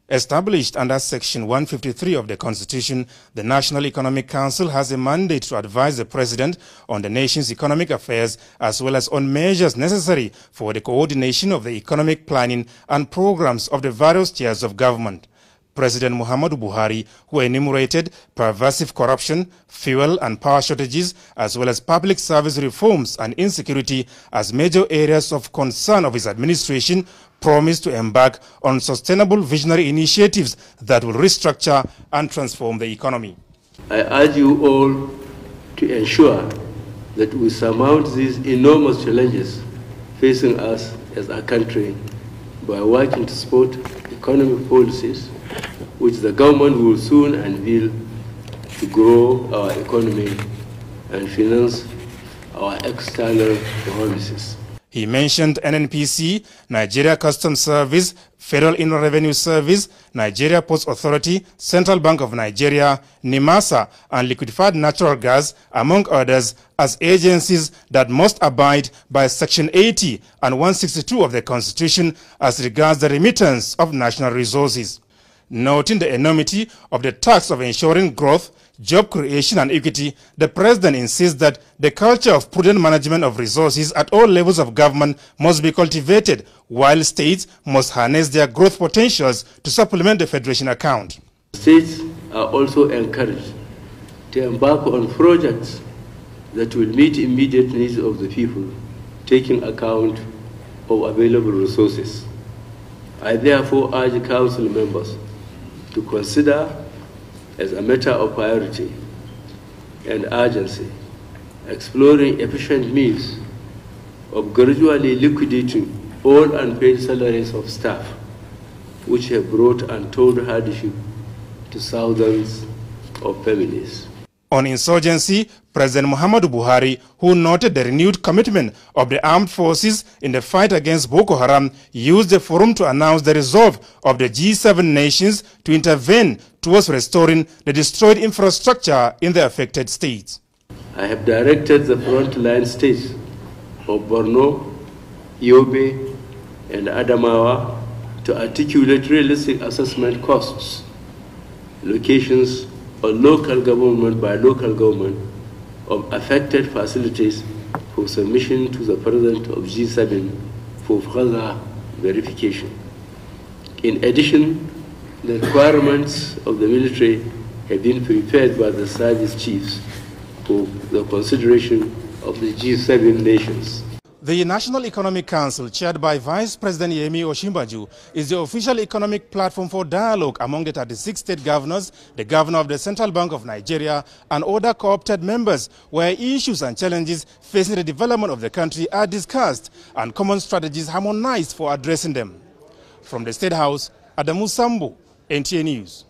Established under Section 153 of the Constitution, the National Economic Council has a mandate to advise the President on the nation's economic affairs as well as on measures necessary for the coordination of the economic planning and programs of the various tiers of government. President Muhammadu Buhari, who enumerated pervasive corruption, fuel and power shortages, as well as public service reforms and insecurity as major areas of concern of his administration, promised to embark on sustainable visionary initiatives that will restructure and transform the economy. I urge you all to ensure that we surmount these enormous challenges facing us as a country by working to support economic policies which the government will soon unveil to grow our economy and finance our external policies. He mentioned NNPC, Nigeria Customs Service, Federal Inland Revenue Service, Nigeria Ports Authority, Central Bank of Nigeria, NIMASA, and Liquefied Natural Gas, among others, as agencies that must abide by Section 80 and 162 of the Constitution as regards the remittance of national resources. Noting the enormity of the task of ensuring growth, job creation and equity, the President insists that the culture of prudent management of resources at all levels of government must be cultivated, while states must harness their growth potentials to supplement the Federation account. States are also encouraged to embark on projects that will meet immediate needs of the people, taking account of available resources. I therefore urge Council members to consider as a matter of priority and urgency, exploring efficient means of gradually liquidating all unpaid salaries of staff, which have brought untold hardship to thousands of families. On insurgency, President Muhammadu Buhari, who noted the renewed commitment of the armed forces in the fight against Boko Haram, used the forum to announce the resolve of the G7 nations to intervene towards restoring the destroyed infrastructure in the affected states. I have directed the frontline states of Borno, Yobe, and Adamawa to articulate realistic assessment costs, locations, or local government by local government of affected facilities for submission to the President of G7 for further verification. In addition, the requirements of the military have been prepared by the service chiefs for the consideration of the G7 nations. The National Economic Council, chaired by Vice President Yemi Osinbajo, is the official economic platform for dialogue among the 36 state governors, the governor of the Central Bank of Nigeria, and other co-opted members, where issues and challenges facing the development of the country are discussed and common strategies harmonized for addressing them. From the State House, Adamu Sambo, NTA News.